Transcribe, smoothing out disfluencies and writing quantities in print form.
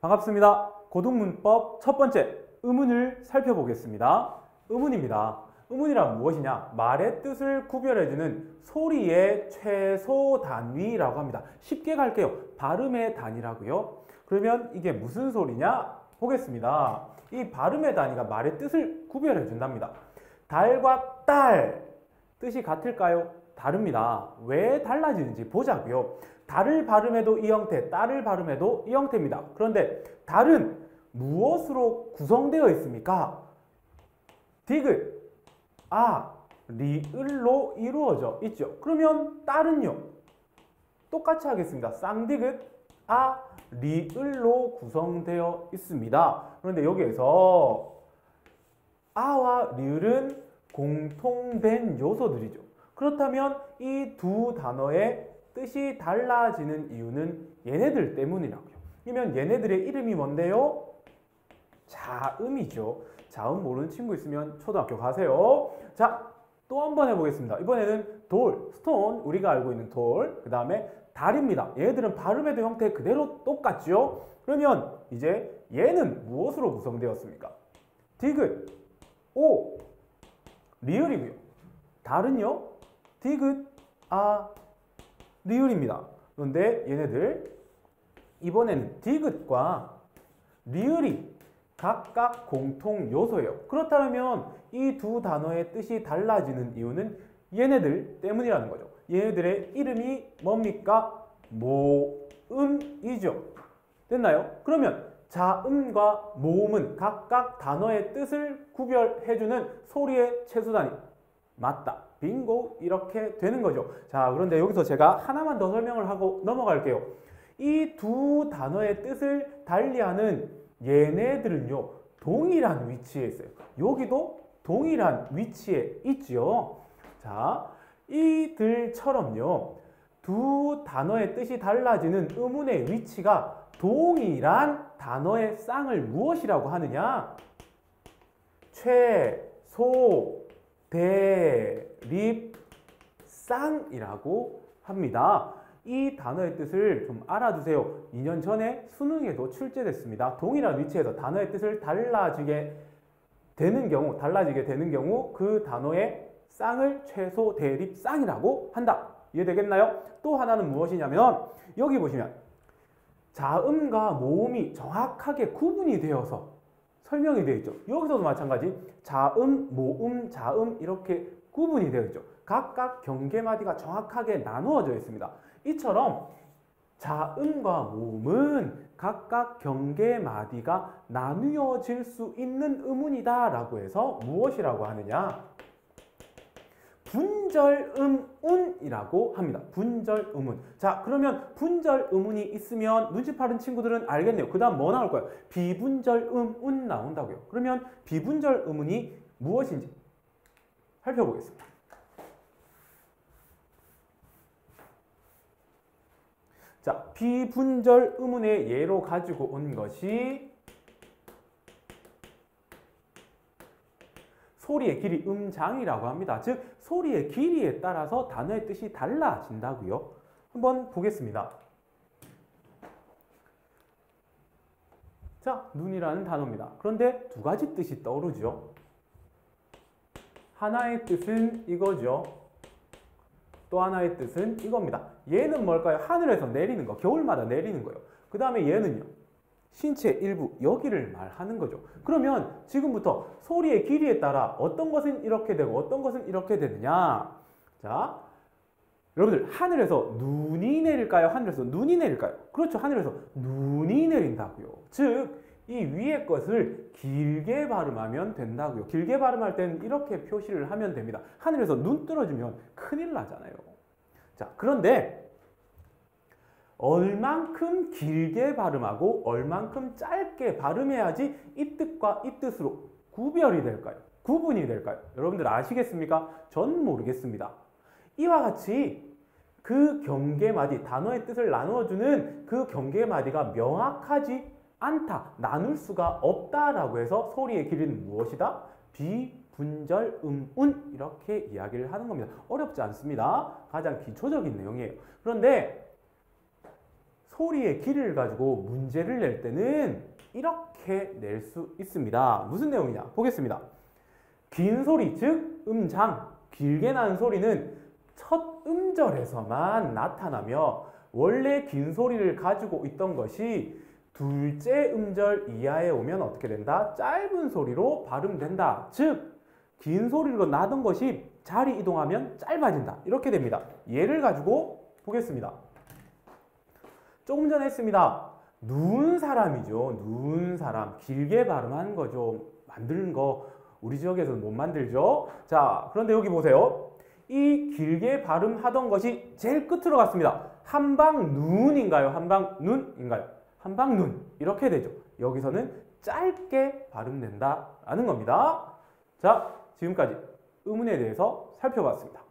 반갑습니다. 고등문법 첫 번째 의문을 살펴보겠습니다. 의문입니다. 의문이란 무엇이냐? 말의 뜻을 구별해주는 소리의 최소 단위라고 합니다. 쉽게 갈게요. 발음의 단위라고요. 그러면 이게 무슨 소리냐? 보겠습니다. 이 발음의 단위가 말의 뜻을 구별해준답니다. 달과 딸 뜻이 같을까요? 다릅니다. 왜 달라지는지 보자고요. 달을 발음해도 이 형태, 딸을 발음해도 이 형태입니다. 그런데 달은 무엇으로 구성되어 있습니까? 디귿, 아, 리을로 이루어져 있죠. 그러면 딸은요? 똑같이 하겠습니다. 쌍디귿, 아, 리을로 구성되어 있습니다. 그런데 여기에서 아와 리을은 공통된 요소들이죠. 그렇다면 이 두 단어의 뜻이 달라지는 이유는 얘네들 때문이라고요. 그러면 얘네들의 이름이 뭔데요? 자음이죠. 자음 모르는 친구 있으면 초등학교 가세요. 자, 또 한 번 해보겠습니다. 이번에는 돌, 스톤, 우리가 알고 있는 돌, 그 다음에 달입니다. 얘네들은 발음에도 형태 그대로 똑같죠? 그러면 이제 얘는 무엇으로 구성되었습니까? 디귿, 오, 리을이고요. 달은요? 디귿, 아, 리을입니다. 그런데 얘네들 이번에는 디귿과 리을이 각각 공통 요소예요. 그렇다면 이 두 단어의 뜻이 달라지는 이유는 얘네들 때문이라는 거죠. 얘네들의 이름이 뭡니까? 모음이죠. 됐나요? 그러면 자음과 모음은 각각 단어의 뜻을 구별해주는 소리의 최소 단위. 맞다. 빙고. 이렇게 되는 거죠. 자, 그런데 여기서 제가 하나만 더 설명을 하고 넘어갈게요. 이 두 단어의 뜻을 달리하는 얘네들은요, 동일한 위치에 있어요. 여기도 동일한 위치에 있지요. 자, 이들처럼요, 두 단어의 뜻이 달라지는 의문의 위치가 동일한 단어의 쌍을 무엇이라고 하느냐? 최소 대립 쌍이라고 합니다. 이 단어의 뜻을 좀 알아두세요. 2년 전에 수능에도 출제됐습니다. 동일한 위치에서 단어의 뜻을 달라지게 되는 경우 그 단어의 쌍을 최소 대립 쌍이라고 한다. 이해되겠나요? 또 하나는 무엇이냐면 여기 보시면 자음과 모음이 정확하게 구분이 되어서 설명이 되어 있죠. 여기서도 마찬가지 자음, 모음, 자음 이렇게 구분이 되어 있죠. 각각 경계마디가 정확하게 나누어져 있습니다. 이처럼 자음과 모음은 각각 경계마디가 나누어질 수 있는 의문이다 라고 해서 무엇이라고 하느냐? 분절음운이라고 합니다. 분절음운. 자, 그러면 분절음운이 있으면 눈치 빠른 친구들은 알겠네요. 그 다음 뭐 나올 거예요? 비분절음운 나온다고요. 그러면 비분절음운이 무엇인지 살펴보겠습니다. 자, 비분절음운의 예로 가지고 온 것이 소리의 길이 음장이라고 합니다. 즉 소리의 길이에 따라서 단어의 뜻이 달라진다고요. 한번 보겠습니다. 자, 눈이라는 단어입니다. 그런데 두 가지 뜻이 떠오르죠. 하나의 뜻은 이거죠. 또 하나의 뜻은 이겁니다. 얘는 뭘까요? 하늘에서 내리는 거, 겨울마다 내리는 거예요. 그 다음에 얘는요, 신체 일부, 여기를 말하는 거죠. 그러면 지금부터 소리의 길이에 따라 어떤 것은 이렇게 되고 어떤 것은 이렇게 되느냐. 자, 여러분들 하늘에서 눈이 내릴까요? 하늘에서 눈이 내릴까요? 그렇죠. 하늘에서 눈이 내린다고요. 즉, 이 위의 것을 길게 발음하면 된다고요. 길게 발음할 때는 이렇게 표시를 하면 됩니다. 하늘에서 눈 떨어지면 큰일 나잖아요. 자, 그런데 얼만큼 길게 발음하고 얼만큼 짧게 발음해야지 이 뜻과 이 뜻으로 구별이 될까요? 구분이 될까요? 여러분들 아시겠습니까? 전 모르겠습니다. 이와 같이 그 경계마디, 단어의 뜻을 나누어주는 그 경계마디가 명확하지 않다, 나눌 수가 없다라고 해서 소리의 길이는 무엇이다? 비분절음운 이렇게 이야기를 하는 겁니다. 어렵지 않습니다. 가장 기초적인 내용이에요. 그런데 소리의 길이를 가지고 문제를 낼 때는 이렇게 낼 수 있습니다. 무슨 내용이냐? 보겠습니다. 긴 소리, 즉 음장, 길게 나는 소리는 첫 음절에서만 나타나며 원래 긴 소리를 가지고 있던 것이 둘째 음절 이하에 오면 어떻게 된다? 짧은 소리로 발음된다. 즉, 긴 소리로 나던 것이 자리 이동하면 짧아진다. 이렇게 됩니다. 예를 가지고 보겠습니다. 조금 전에 했습니다. 누운 사람이죠. 누운 사람. 길게 발음하는 거죠. 만드는 거 우리 지역에서는 못 만들죠. 자, 그런데 여기 보세요. 이 길게 발음하던 것이 제일 끝으로 갔습니다. 한방 눈인가요? 한방 눈인가요? 한방 눈. 이렇게 되죠. 여기서는 짧게 발음된다라는 겁니다. 자, 지금까지 의문에 대해서 살펴봤습니다.